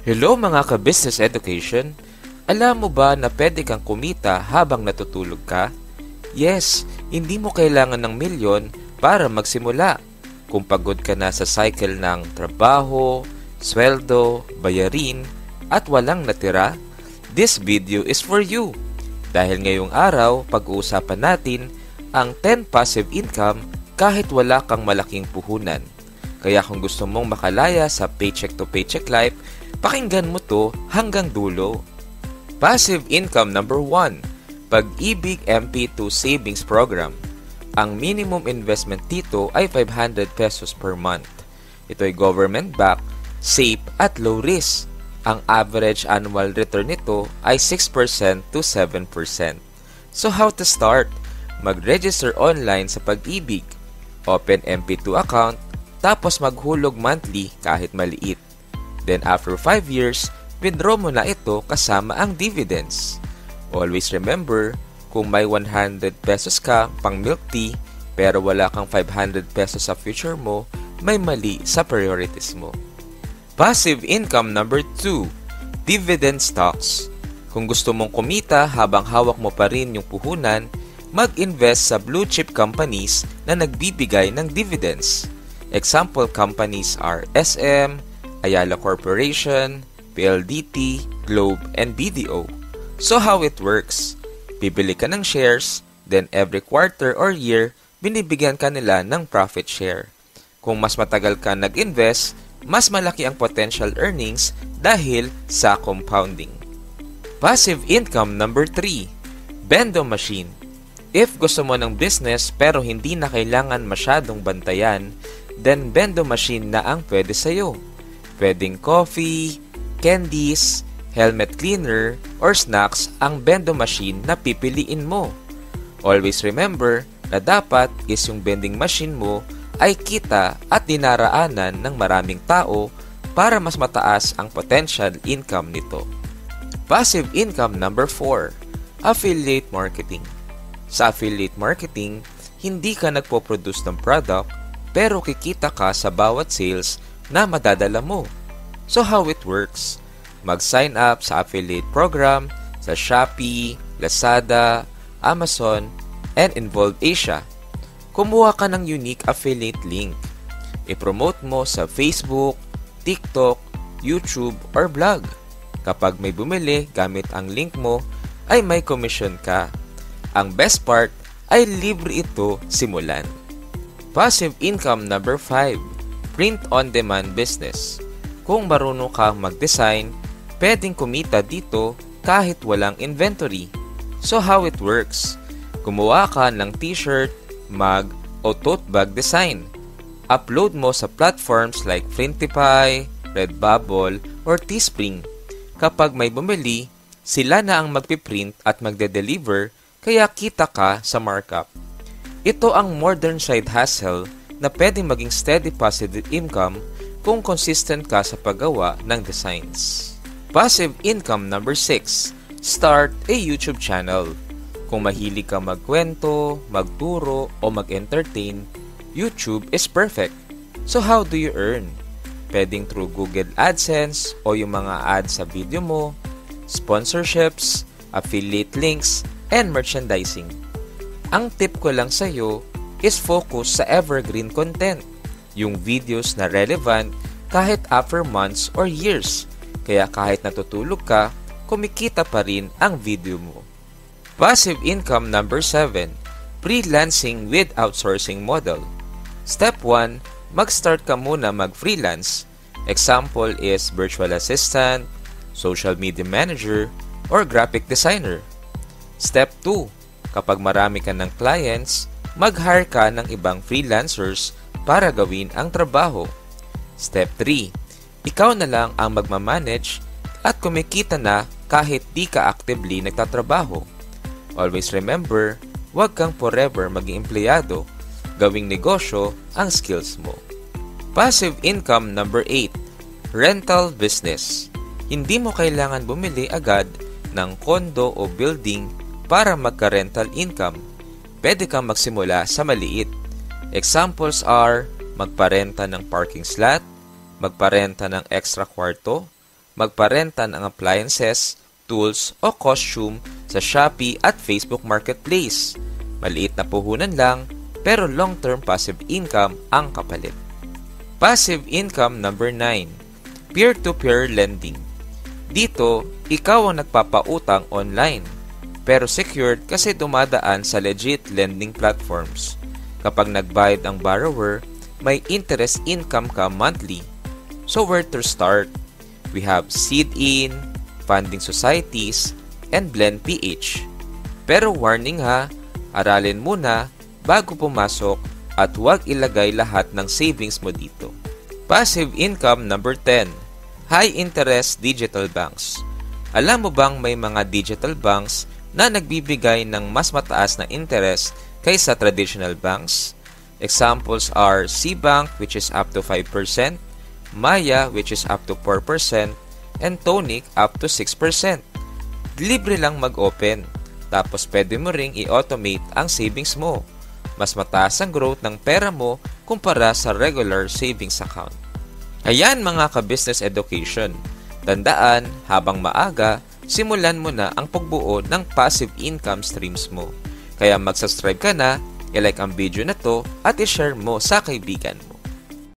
Hello mga ka-business education! Alam mo ba na pwede kang kumita habang natutulog ka? Yes, hindi mo kailangan ng milyon para magsimula. Kung pagod ka na sa cycle ng trabaho, sweldo, bayarin, at walang natira, this video is for you. Dahil ngayong araw, pag-uusapan natin ang 10 passive income kahit wala kang malaking puhunan. Kaya kung gusto mong makalaya sa paycheck to paycheck life, pakinggan mo to hanggang dulo. Passive income number 1, Pag-ibig MP2 Savings Program. Ang minimum investment dito ay 500 pesos per month. Ito ay government-backed, safe at low risk. Ang average annual return nito ay 6% to 7%. So how to start? Mag-register online sa Pag-ibig. Open MP2 account, tapos maghulog monthly kahit maliit. Then after 5 years, withdraw mo na ito kasama ang dividends. Always remember, kung may 100 pesos ka pang milk tea pero wala kang 500 pesos sa future mo, may mali sa priorities mo. Passive income number 2, dividend stocks. Kung gusto mong kumita habang hawak mo pa rin yung puhunan, mag-invest sa blue chip companies na nagbibigay ng dividends. Example companies are SM, Ayala Corporation, PLDT, Globe, and BDO. So how it works? Bibili ka ng shares, then every quarter or year, binibigyan ka nila ng profit share. Kung mas matagal ka nag-invest, mas malaki ang potential earnings dahil sa compounding. Passive income number 3, Bendo Machine. If gusto mo ng business pero hindi na kailangan masyadong bantayan, then Bendo Machine na ang pwede sa'yo. Pwedeng coffee, candies, helmet cleaner, or snacks ang Bendo Machine na pipiliin mo. Always remember na dapat is yung vending machine mo ay kita at dinaraanan ng maraming tao para mas mataas ang potential income nito. Passive income number 4, affiliate marketing. Sa affiliate marketing, hindi ka nagpo-produce ng product pero kikita ka sa bawat sales na madadala mo. So how it works? Mag-sign up sa affiliate program sa Shopee, Lazada, Amazon, and Involve Asia. Kumuha ka ng unique affiliate link. I-promote mo sa Facebook, TikTok, YouTube, or blog. Kapag may bumili gamit ang link mo, ay may commission ka. Ang best part ay libre ito simulan. Passive income number 5, print-on-demand business. Kung marunong kang mag-design, pwedeng kumita dito kahit walang inventory. So how it works? Gumawa ka ng t-shirt, mug, o tote bag design. Upload mo sa platforms like Printify, Redbubble, or Teespring. Kapag may bumili, sila na ang magpiprint at magde-deliver, kaya kita ka sa markup. Ito ang modern side hustle na pwedeng maging steady passive income kung consistent ka sa paggawa ng designs. Passive income number 6, start a YouTube channel. Kung mahilig ka magkwento, magturo, o mag-entertain, YouTube is perfect. So how do you earn? Pwedeng through Google AdSense o yung mga ads sa video mo, sponsorships, affiliate links, and merchandising. Ang tip ko lang sa'yo is focus sa evergreen content, yung videos na relevant kahit after months or years. Kaya kahit natutulog ka, kumikita pa rin ang video mo. Passive income number 7, freelancing with outsourcing model. Step 1, mag-start ka muna mag-freelance. Example is virtual assistant, social media manager, or graphic designer. Step 2, kapag marami ka ng clients, mag-hire ka ng ibang freelancers para gawin ang trabaho. Step 3, ikaw na lang ang magmamanage at kumikita na kahit di ka actively nagtatrabaho. Always remember, huwag kang forever maging empleyado. Gawing negosyo ang skills mo. Passive income number 8, rental business. Hindi mo kailangan bumili agad ng kondo o building para magka-rental income. Pwede kang magsimula sa maliit. Examples are magparenta ng parking slot, magparenta ng extra kwarto, magparenta ng appliances, tools o costume sa Shopee at Facebook Marketplace. Maliit na puhunan lang, pero long-term passive income ang kapalit. Passive income number 9, peer-to-peer lending. Dito, ikaw ang nagpapautang online, pero secured kasi dumadaan sa legit lending platforms. Kapag nagbayad ang borrower, may interest income ka monthly. So where to start? We have Seed-In, Funding Societies, and Blend PH. Pero warning ha, aralin muna bago pumasok at huwag ilagay lahat ng savings mo dito. Passive income number 10, high interest digital banks. Alam mo bang may mga digital banks na nagbibigay ng mas mataas na interest kaysa traditional banks? Examples are CBank which is up to 5%, Maya which is up to 4%, and Tonic up to 6%. Libre lang mag-open, tapos pwede mo ring i-automate ang savings mo. Mas mataas ang growth ng pera mo kumpara sa regular savings account. Ayan mga ka-business education. Tandaan, habang maaga, simulan mo na ang pagbuo ng passive income streams mo. Kaya mag-subscribe ka na, i-like ang video na to at i-share mo sa kaibigan mo.